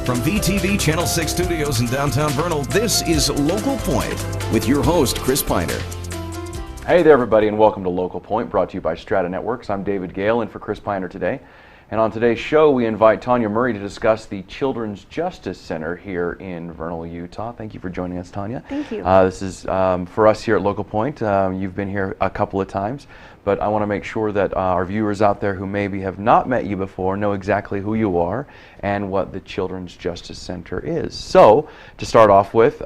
From VTV Channel 6 Studios in downtown Vernal, this is Local Point with your host, Chris Piner. Hey there, everybody, and welcome to Local Point, brought to you by Strata Networks. I'm David Gale, in for Chris Piner today. And on today's show, we invite Tonya Murray to discuss the Children's Justice Center here in Vernal, Utah. Thank you for joining us, Tonya. Thank you. This is for us here at Local Point. You've been here a couple of times, but I want to make sure that our viewers out there who maybe have not met you before know exactly who you are and what the Children's Justice Center is. So, to start off with,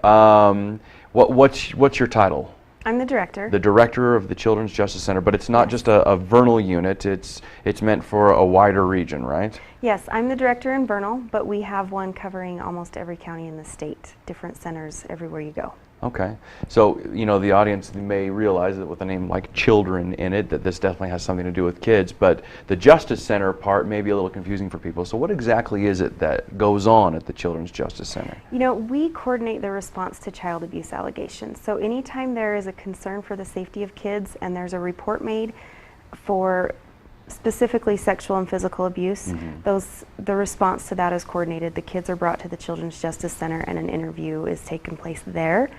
what's your title? I'm the director. The director of the Children's Justice Center, but it's not just a Vernal unit, it's meant for a wider region, right? Yes, I'm the director in Vernal, but we have one covering almost every county in the state, different centers everywhere you go. Okay. So, you know, the audience may realize that with a name like Children in it, that this definitely has something to do with kids, but the Justice Center part may be a little confusing for people. So what exactly is it that goes on at the Children's Justice Center? You know, we coordinate the response to child abuse allegations. So anytime there is a concern for the safety of kids and there's a report made for specifically sexual and physical abuse, the response to that is coordinated. The kids are brought to the Children's Justice Center and an interview is taken place there.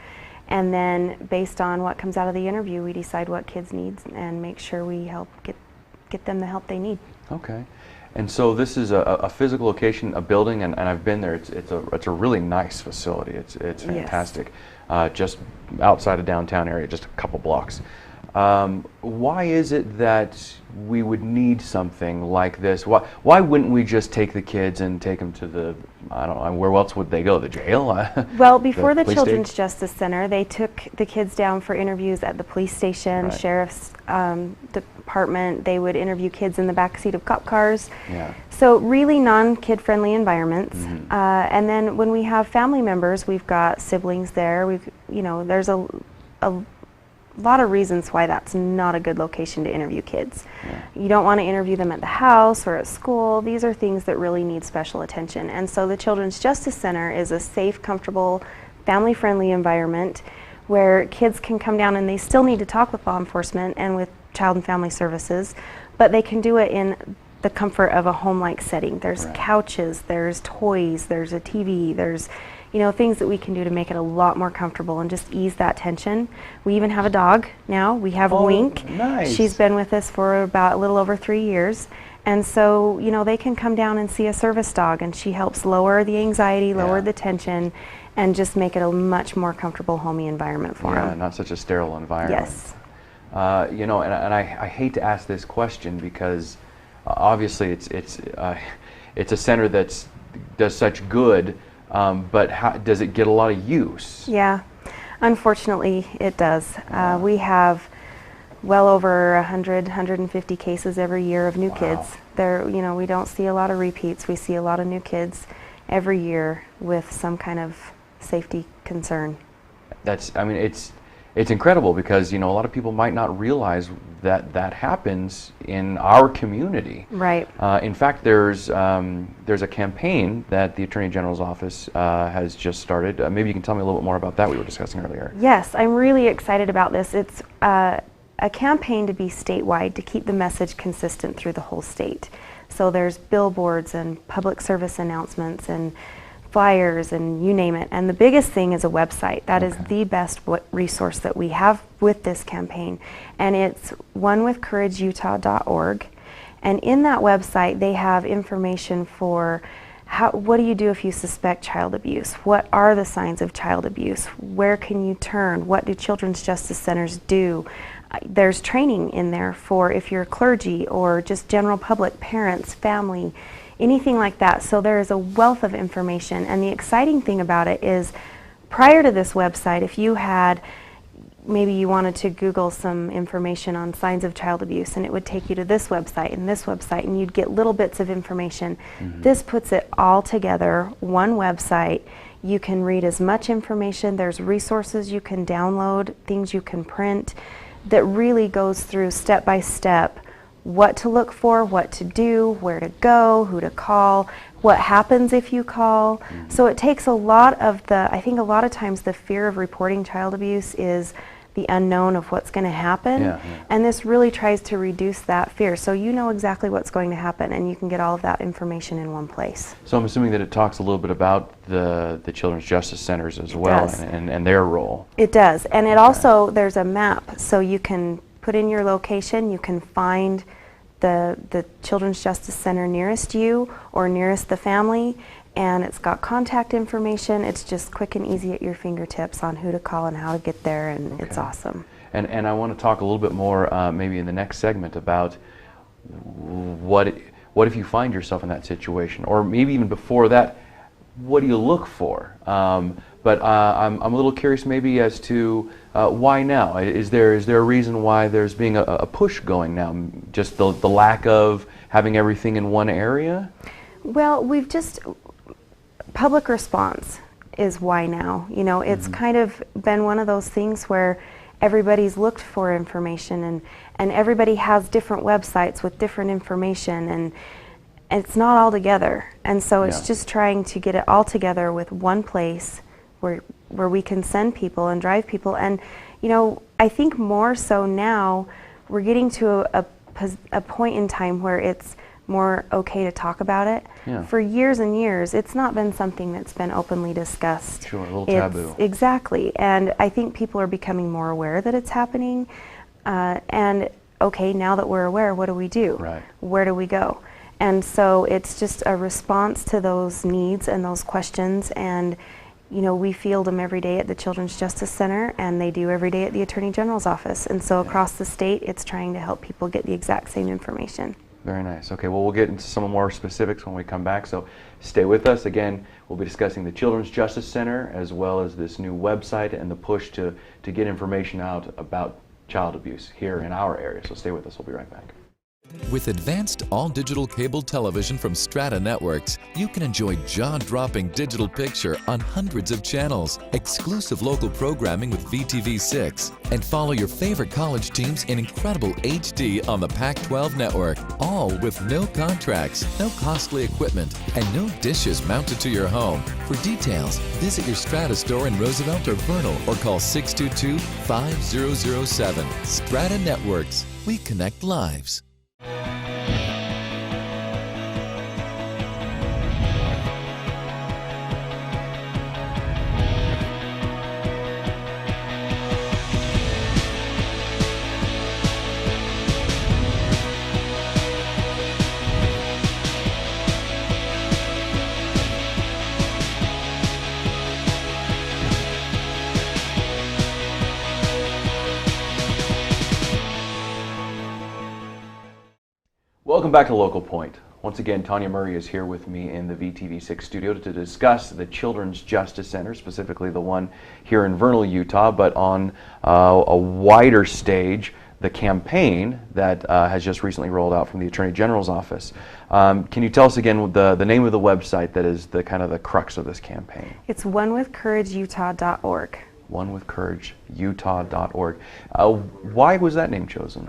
And then based on what comes out of the interview, we decide what kids need and make sure we help get them the help they need. Okay. And so this is a physical location, a building, and I've been there. It's a really nice facility. It's fantastic. Yes. Just outside of downtown area, just a couple blocks. Why is it that we would need something like this? Why wouldn't we just take the kids and take them to the, I don't know, where else would they go? The jail? Well, before the police Children's Justice Center, they took the kids down for interviews at the police station, Right. sheriff's department. They would interview kids in the backseat of cop cars. Yeah. So really non-kid friendly environments. And then when we have family members, we've got siblings there. There's a lot of reasons why that's not a good location to interview kids. Yeah. You don't want to interview them at the house or at school. These are things that really need special attention. And so the Children's Justice Center is a safe, comfortable, family-friendly environment where kids can come down and they still need to talk with law enforcement and with Child and Family Services, but they can do it in the comfort of a home-like setting. There's Right. couches, there's toys, there's a TV, there's things that we can do to make it a lot more comfortable and just ease that tension. We even have a dog now. We have Wink. Nice. She's been with us for about a little over 3 years. And so, they can come down and see a service dog, and she helps lower the anxiety, lower the tension, and just make it a much more comfortable, homey environment for them. Yeah, not such a sterile environment. Yes. And I hate to ask this question because obviously it's a center that does such good. But does it get a lot of use? Yeah, unfortunately it does. We have well over 150 cases every year of new kids. We don't see a lot of repeats. We see a lot of new kids every year with some kind of safety concern. It's incredible because a lot of people might not realize that happens in our community. Right. In fact, there's a campaign that the Attorney General's office has just started. Maybe you can tell me a little bit more about that we were discussing earlier. Yes, I'm really excited about this. It's a campaign to be statewide to keep the message consistent through the whole state. So there's billboards and public service announcements and flyers and you name it. And the biggest thing is a website. That is the best resource that we have with this campaign. And it's onewithcourageutah.org. And in that website, they have information for what do you do if you suspect child abuse? What are the signs of child abuse? Where can you turn? What do Children's Justice Centers do? There's training in there for if you're clergy or just general public, parents, family, anything like that. So there is a wealth of information, and the exciting thing about it is prior to this website, if you had, maybe you wanted to Google some information on signs of child abuse, and it would take you to this website, and you'd get little bits of information. This puts it all together, one website. You can read as much information. There's resources you can download, things you can print, that really goes through step by step what to look for, what to do, where to go, who to call, what happens if you call. So it takes a lot of I think a lot of times the fear of reporting child abuse is the unknown of what's going to happen. Yeah. And this really tries to reduce that fear. So you know exactly what's going to happen, and you can get all of that information in one place. So I'm assuming that it talks a little bit about the Children's Justice Centers as well, and their role. It does. And it also, there's a map, so you can put in your location, you can find the Children's Justice Center nearest you or nearest the family, and it's got contact information. It's just quick and easy at your fingertips on who to call and how to get there, and it's awesome. And I want to talk a little bit more maybe in the next segment about what if you find yourself in that situation, or maybe even before that, what do you look for? But I'm a little curious maybe as to why now? Is there a reason why there's being a push going now? Just the lack of having everything in one area? Well, public response is why now. You know, it's kind of been one of those things where everybody's looked for information, and everybody has different websites with different information, and it's not all together. And so it's just trying to get it all together with one place where we can send people and drive people. And, you know, I think more so now we're getting to a point in time where it's more okay to talk about it. Yeah. For years and years, it's not been something that's been openly discussed. Sure, a little taboo. Exactly. And I think people are becoming more aware that it's happening. And okay, now that we're aware, what do we do? Right. Where do we go? And so it's just a response to those needs and those questions. And, you know, we field them every day at the Children's Justice Center, and they do every day at the Attorney General's office. And so across the state, it's trying to help people get the exact same information. Very nice. Okay, well, we'll get into some more specifics when we come back, so stay with us. Again, we'll be discussing the Children's Justice Center as well as this new website and the push to get information out about child abuse here in our area. So stay with us. We'll be right back. With advanced all-digital cable television from Strata Networks, you can enjoy jaw-dropping digital picture on hundreds of channels, exclusive local programming with VTV6, and follow your favorite college teams in incredible HD on the Pac-12 network, all with no contracts, no costly equipment, and no dishes mounted to your home. For details, visit your Strata store in Roosevelt or Vernal or call 622-5007. Strata Networks. We connect lives. Welcome back to Local Point. Once again, Tonya Murray is here with me in the VTV6 studio to discuss the Children's Justice Center, specifically the one here in Vernal, Utah, but on a wider stage, the campaign that has just recently rolled out from the Attorney General's office. Can you tell us again the name of the website that is the kind of the crux of this campaign? It's onewithcourageutah.org. onewithcourageutah.org. Why was that name chosen?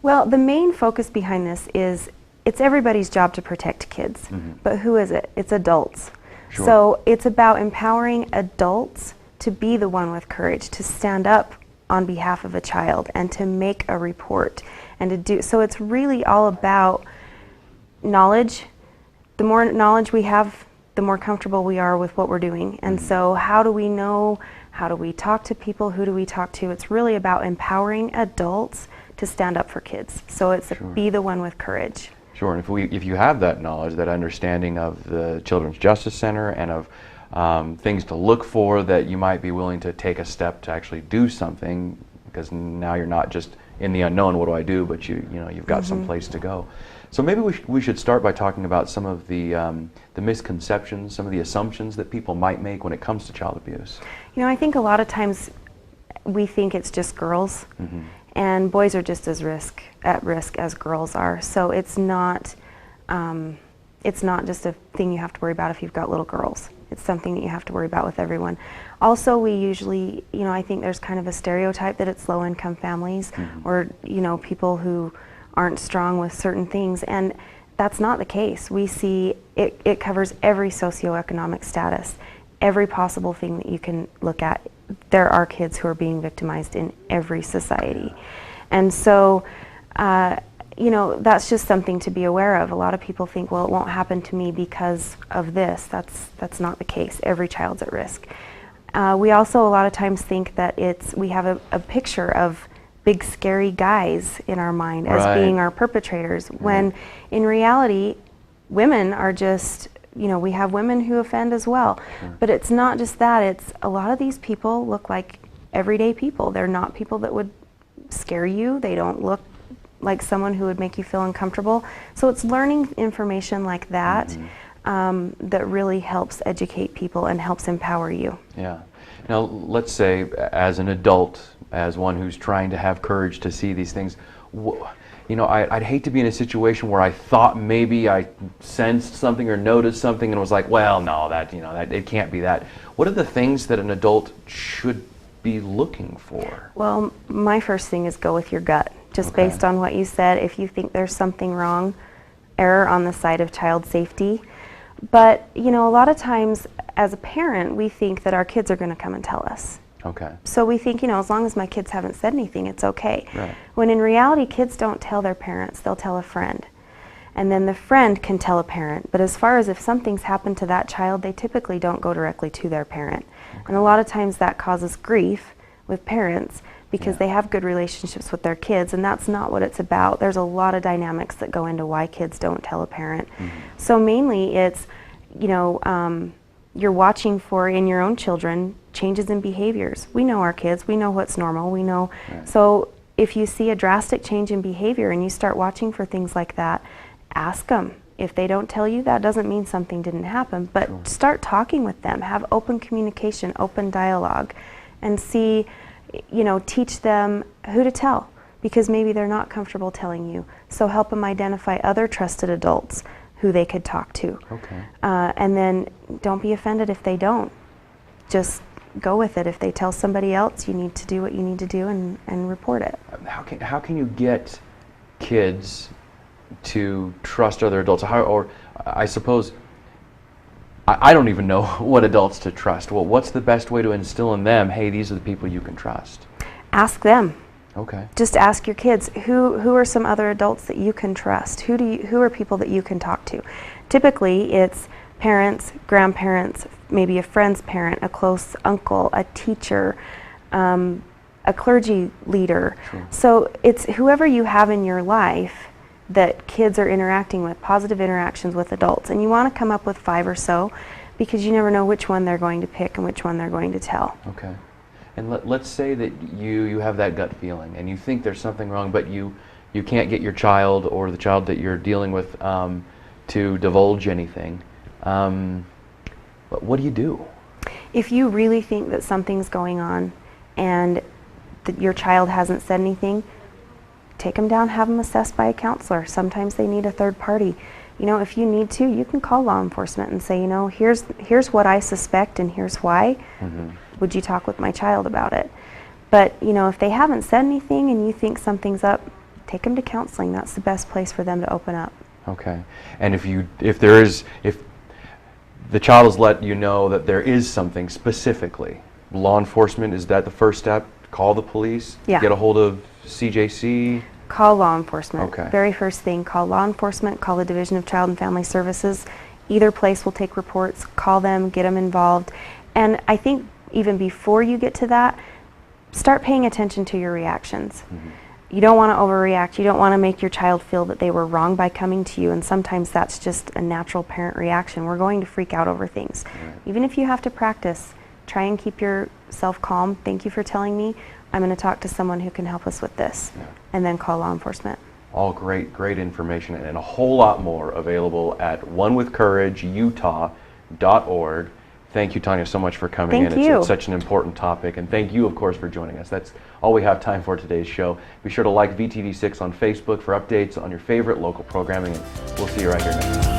Well, the main focus behind this is it's everybody's job to protect kids, but who is it? It's adults. Sure. So it's about empowering adults to be the one with courage, to stand up on behalf of a child and to make a report and to do. So it's really all about knowledge. The more knowledge we have, the more comfortable we are with what we're doing. And so how do we know? How do we talk to people? Who do we talk to? It's really about empowering adults to stand up for kids. So it's be the one with courage. Sure, and if you have that knowledge, that understanding of the Children's Justice Center and of things to look for, that you might be willing to take a step to actually do something, because now you're not just in the unknown, what do I do, but you've got some place to go. So maybe we should start by talking about some of the misconceptions, some of the assumptions that people might make when it comes to child abuse. You know, I think a lot of times we think it's just girls. And boys are just as at risk as girls are. So it's not just a thing you have to worry about if you've got little girls. It's something that you have to worry about with everyone. Also, we usually, I think there's kind of a stereotype that it's low-income families or, people who aren't strong with certain things. And that's not the case. We see it covers every socioeconomic status, every possible thing that you can look at. there are kids who are being victimized in every society. And so, you know, that's just something to be aware of. A lot of people think, well, it won't happen to me because of this. That's not the case. Every child's at risk. We also a lot of times think that we have a picture of big scary guys in our mind as being our perpetrators, when in reality, women are just, you know, we have women who offend as well. But it's not just that. It's a lot of these people look like everyday people. They're not people that would scare you. They don't look like someone who would make you feel uncomfortable. So it's learning information like that that really helps educate people and helps empower you. Yeah. Now, let's say as an adult, as one who's trying to have courage to see these things, you know, I'd hate to be in a situation where I thought maybe I sensed something or noticed something and was like, well, no, that, you know, that it can't be that. What are the things that an adult should be looking for? Well, my first thing is go with your gut. Just based on what you said, if you think there's something wrong, err on the side of child safety. But, you know, a lot of times as a parent, we think that our kids are going to come and tell us. Okay. So we think, you know, as long as my kids haven't said anything, it's okay. Right. When in reality, kids don't tell their parents, they'll tell a friend. And then the friend can tell a parent. But as far as if something's happened to that child, they typically don't go directly to their parent. And a lot of times that causes grief with parents because they have good relationships with their kids, and that's not what it's about. There's a lot of dynamics that go into why kids don't tell a parent. So mainly it's, you know, you're watching for, in your own children, changes in behaviors. We know our kids, we know what's normal, we know. So if you see a drastic change in behavior and you start watching for things like that, ask them. If they don't tell you, that doesn't mean something didn't happen, but start talking with them, have open communication, open dialogue, and see, you know, teach them who to tell, because maybe they're not comfortable telling you. So help them identify other trusted adults who they could talk to. And then don't be offended if they don't. Just go with it. If they tell somebody else, you need to do what you need to do and report it. How can you get kids to trust other adults? Or I suppose, I don't even know what adults to trust. Well, what's the best way to instill in them, hey, these are the people you can trust? Ask them. Okay. Just ask your kids, who are some other adults that you can trust? Who are people that you can talk to? Typically, it's parents, grandparents, maybe a friend's parent, a close uncle, a teacher, a clergy leader. So it's whoever you have in your life that kids are interacting with, positive interactions with adults. And you want to come up with 5 or so, because you never know which one they're going to pick and which one they're going to tell. Okay. And let's say that you have that gut feeling and you think there's something wrong, but you can't get your child or the child that you're dealing with to divulge anything. But what do you do? If you really think that something's going on and that your child hasn't said anything, take them down, have them assessed by a counselor. Sometimes they need a third party. You know, if you need to, you can call law enforcement and say, you know, here's what I suspect and here's why. Would you talk with my child about it? But, you know, if they haven't said anything and you think something's up, take them to counseling. That's the best place for them to open up. Okay. And if the child has let you know that there is something specifically, law enforcement, is that the first step? Call the police? Yeah. Get a hold of CJC? Call law enforcement. Okay. Very first thing, call law enforcement, call the Division of Child and Family Services. Either place will take reports. Call them, get them involved. And I think even before you get to that, start paying attention to your reactions. You don't want to overreact. You don't want to make your child feel that they were wrong by coming to you, and sometimes that's just a natural parent reaction. We're going to freak out over things. Even if you have to practice, try and keep yourself calm. Thank you for telling me. I'm going to talk to someone who can help us with this, and then call law enforcement. All great information, and a whole lot more available at onewithcourageutah.org. Thank you, Tonya, so much for coming in. It's such an important topic, and thank you, of course, for joining us. That's all we have time for today's show. Be sure to like VTV6 on Facebook for updates on your favorite local programming, and we'll see you right here next time.